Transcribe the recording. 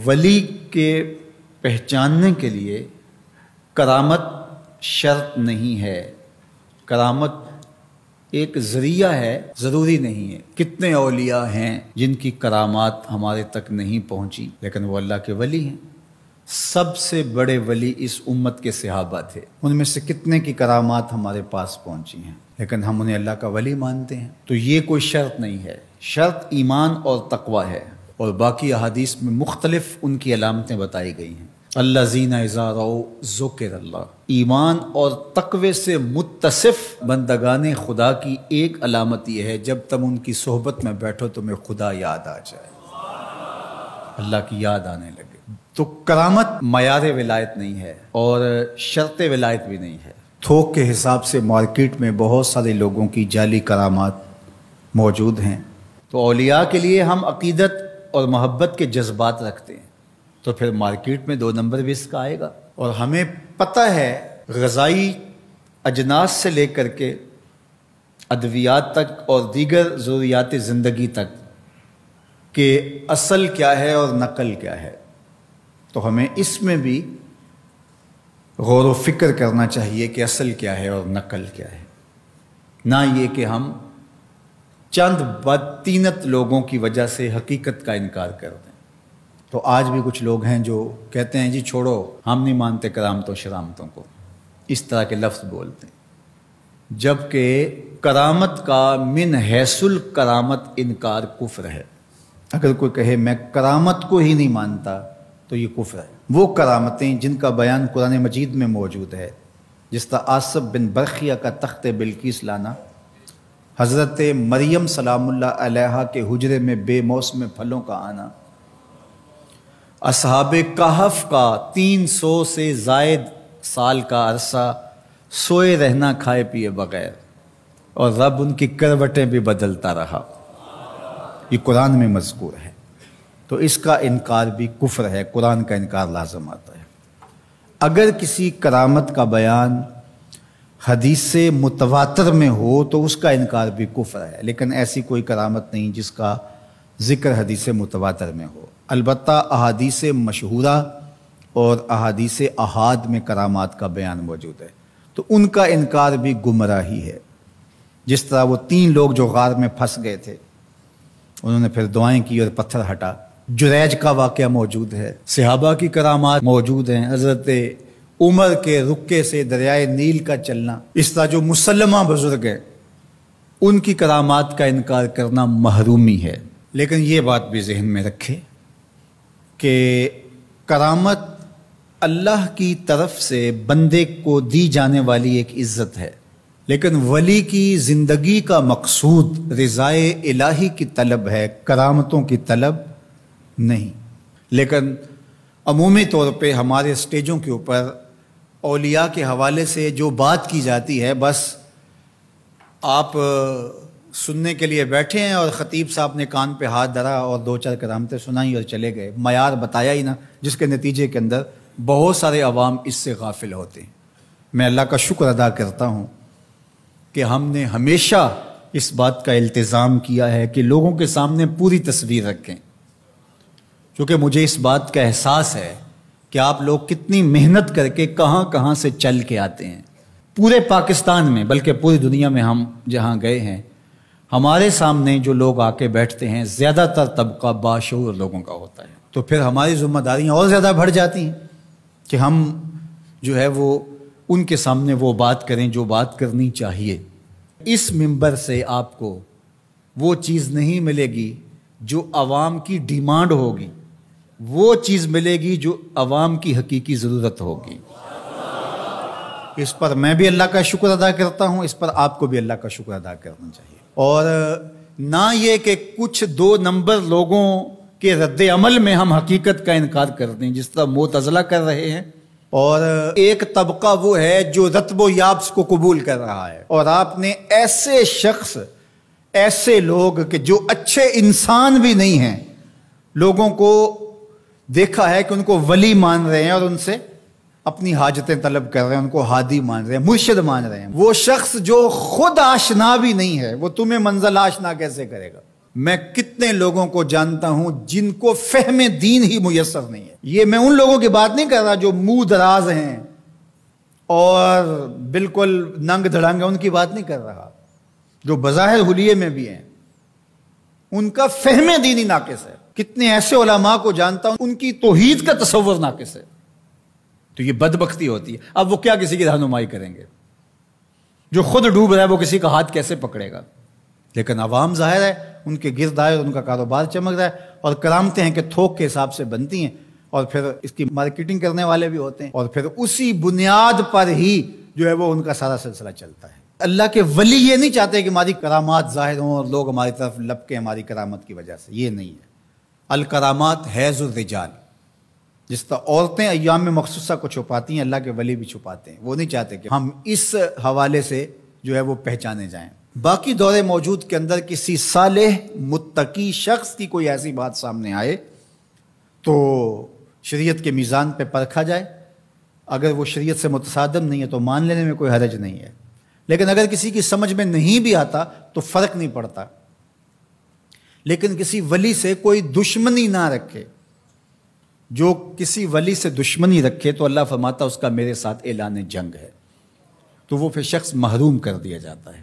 ولی کے پہچاننے کے لیے کرامت شرط نہیں ہے، کرامت ایک ذریعہ ہے، ضروری نہیں ہے۔ کتنے اولیاء ہیں جن کی کرامات ہمارے تک نہیں پہنچی لیکن وہ اللہ کے ولی ہیں۔ سب سے بڑے ولی اس امت کے صحابہ تھے، ان میں سے کتنے کی کرامات ہمارے پاس پہنچی ہیں لیکن ہم انہیں اللہ کا ولی مانتے ہیں۔ تو یہ کوئی شرط نہیں ہے، شرط ایمان اور تقوی ہے، اور باقی احادیث میں مختلف ان کی علامتیں بتائی گئی ہیں۔ الذین اذا رأوا ذکر اللہ، ایمان اور تقوی سے متصف بندگان خدا کی ایک علامت یہ ہے جب تم ان کی صحبت میں بیٹھو تمہیں خدا یاد آ جائے، اللہ کی یاد آنے لگے۔ تو کرامت معیار ولایت نہیں ہے اور شرط ولایت بھی نہیں ہے۔ تھوک کے حساب سے مارکیٹ میں بہت سارے لوگوں کی جعلی کرامات موجود ہیں، تو اولیاء کے لیے ہم عقیدت اور محبت کے جذبات رکھتے ہیں تو پھر مارکیٹ میں 2 نمبر بھی اس کا آئے گا۔ اور ہمیں پتہ ہے غذائی اجناس سے لے کر کے ادویات تک اور دیگر ضروریات زندگی تک کہ اصل کیا ہے اور نقل کیا ہے، تو ہمیں اس میں بھی غور و فکر کرنا چاہیے کہ اصل کیا ہے اور نقل کیا ہے، نہ یہ کہ ہم چند بدطینت لوگوں کی وجہ سے حقیقت کا انکار کر دیں۔ تو آج بھی کچھ لوگ ہیں جو کہتے ہیں جی چھوڑو، ہم نہیں مانتے کرامتوں شرامتوں کو، اس طرح کے لفظ بولتے ہیں، جبکہ کرامت کا من حیث الکرامت انکار کفر ہے۔ اگر کوئی کہے میں کرامت کو ہی نہیں مانتا تو یہ کفر ہے۔ وہ کرامتیں جن کا بیان قرآن مجید میں موجود ہے، جس طرح آصف بن برخیہ کا تخت بلقیس لانا، حضرت مریم سلام اللہ علیہا کے حجرے میں بے موسم پھلوں کا آنا، اصحاب کہف کا 300 سے زائد سال کا عرصہ سوئے رہنا کھائے پیے بغیر، اور رب ان کی کروٹیں بھی بدلتا رہا، یہ قرآن میں مذکور ہے۔ تو اس کا انکار بھی کفر ہے، قرآن کا انکار لازم آتا ہے۔ اگر کسی کرامت کا بیان حدیث متواتر میں ہو تو اس کا انکار بھی کفر ہے، لیکن ایسی کوئی کرامت نہیں جس کا ذکر حدیث متواتر میں ہو۔ البتہ احادیث مشہورہ اور احادیث احاد میں کرامات کا بیان موجود ہے، تو ان کا انکار بھی گمراہی ہے۔ جس طرح وہ 3 لوگ جو غار میں پھنس گئے تھے، انہوں نے پھر دعائیں کی اور پتھر ہٹا۔ جریج کا واقعہ موجود ہے، صحابہ کی کرامات موجود ہیں، حضرت عمر کے رکے سے دریائے نیل کا چلنا، اس طرح جو مسلمہ بزرگ ہیں ان کی کرامات کا انکار کرنا محرومی ہے۔ لیکن یہ بات بھی ذہن میں رکھے کہ کرامت اللہ کی طرف سے بندے کو دی جانے والی ایک عزت ہے، لیکن ولی کی زندگی کا مقصود رضائے الہی کی طلب ہے، کرامتوں کی طلب نہیں۔ لیکن عمومی طور پہ ہمارے اسٹیجوں کے اوپر اولیاء کے حوالے سے جو بات کی جاتی ہے، بس آپ سننے کے لیے بیٹھے ہیں اور خطیب صاحب نے کان پہ ہاتھ دھرا اور 2-4 کرامتیں سنائی اور چلے گئے، معیار بتایا ہی نہ، جس کے نتیجے کے اندر بہت سارے عوام اس سے غافل ہوتے ہیں۔ میں اللہ کا شکر ادا کرتا ہوں کہ ہم نے ہمیشہ اس بات کا التزام کیا ہے کہ لوگوں کے سامنے پوری تصویر رکھیں، کیونکہ مجھے اس بات کا احساس ہے کہ آپ لوگ کتنی محنت کر کے کہاں کہاں سے چل کے آتے ہیں، پورے پاکستان میں بلکہ پوری دنیا میں ہم جہاں گئے ہیں، ہمارے سامنے جو لوگ آ کے بیٹھتے ہیں زیادہ تر طبقہ باشعور لوگوں کا ہوتا ہے، تو پھر ہماری ذمہ داریاں اور زیادہ بڑھ جاتی ہیں کہ ہم جو ہے وہ ان کے سامنے وہ بات کریں جو بات کرنی چاہیے۔ اس منبر سے آپ کو وہ چیز نہیں ملے گی جو عوام کی ڈیمانڈ ہوگی، وہ چیز ملے گی جو عوام کی حقیقی ضرورت ہوگی۔ اس پر میں بھی اللہ کا شکر ادا کرتا ہوں، اس پر آپ کو بھی اللہ کا شکر ادا کرنا چاہیے، اور نہ یہ کہ کچھ 2 نمبر لوگوں کے رد عمل میں ہم حقیقت کا انکار کر دیں جس طرح معتزلہ کر رہے ہیں، اور ایک طبقہ وہ ہے جو رتب و یابس کو قبول کر رہا ہے، اور آپ نے ایسے شخص، ایسے لوگ کہ جو اچھے انسان بھی نہیں ہیں، لوگوں کو دیکھا ہے کہ ان کو ولی مان رہے ہیں اور ان سے اپنی حاجتیں طلب کر رہے ہیں، ان کو ہادی مان رہے ہیں، مرشد مان رہے ہیں۔ وہ شخص جو خود آشنا بھی نہیں ہے وہ تمہیں منزل آشنا کیسے کرے گا؟ میں کتنے لوگوں کو جانتا ہوں جن کو فہم دین ہی میسر نہیں ہے. یہ میں ان لوگوں کی بات نہیں کر رہا جو منہ دراز ہیں اور بالکل ننگ دھڑنگ ہیں، ان کی بات نہیں کر رہا. جو بظاہر حلیے میں بھی ہیں ان کا فہم دینی ناقص ہے. کتنے ایسے علماء کو جانتا ہوں ان کی توحید کا تصور ناقص ہے. تو یہ بدبختی ہوتی ہے. اب وہ کیا کسی کی رہنمائی کریں گے؟ جو خود ڈوب رہا ہے وہ کسی کا ہاتھ کیسے پکڑے گا؟ لیکن عوام ظاہر ہے ان کے گرد آئے اور ان کا کاروبار چمک رہا ہے، اور کرامتیں ہیں کہ تھوک کے حساب سے بنتی ہیں، اور پھر اس کی مارکیٹنگ کرنے والے بھی ہوتے ہیں، اور پھر اسی بنیاد پر ہی جو ہے وہ ان کا سارا سلسلہ چلتا ہے. اللہ کے ولی یہ نہیں چاہتے کہ ہماری کرامات ظاہر ہوں اور لوگ ہماری طرف لپکیں ہماری کرامت کی وجہ سے. یہ نہیں ہے. الکرامات حیض الرجال، جس طرح عورتیں ایام مخصوصہ کو چھپاتی ہیں، اللہ کے ولی بھی چھپاتے ہیں. وہ نہیں چاہتے کہ ہم اس حوالے سے جو ہے وہ پہچانے جائیں. باقی دور موجود کے اندر کسی صالح متقی شخص کی کوئی ایسی بات سامنے آئے تو شریعت کے میزان پہ پرکھا جائے. اگر وہ شریعت سے متصادم نہیں ہے تو مان لینے میں کوئی حرج نہیں ہے. لیکن اگر کسی کی سمجھ میں نہیں بھی آتا تو فرق نہیں پڑتا. لیکن کسی ولی سے کوئی دشمنی نہ رکھے. جو کسی ولی سے دشمنی رکھے تو اللہ فرماتا اس کا میرے ساتھ اعلان جنگ ہے، تو وہ پھر شخص محروم کر دیا جاتا ہے.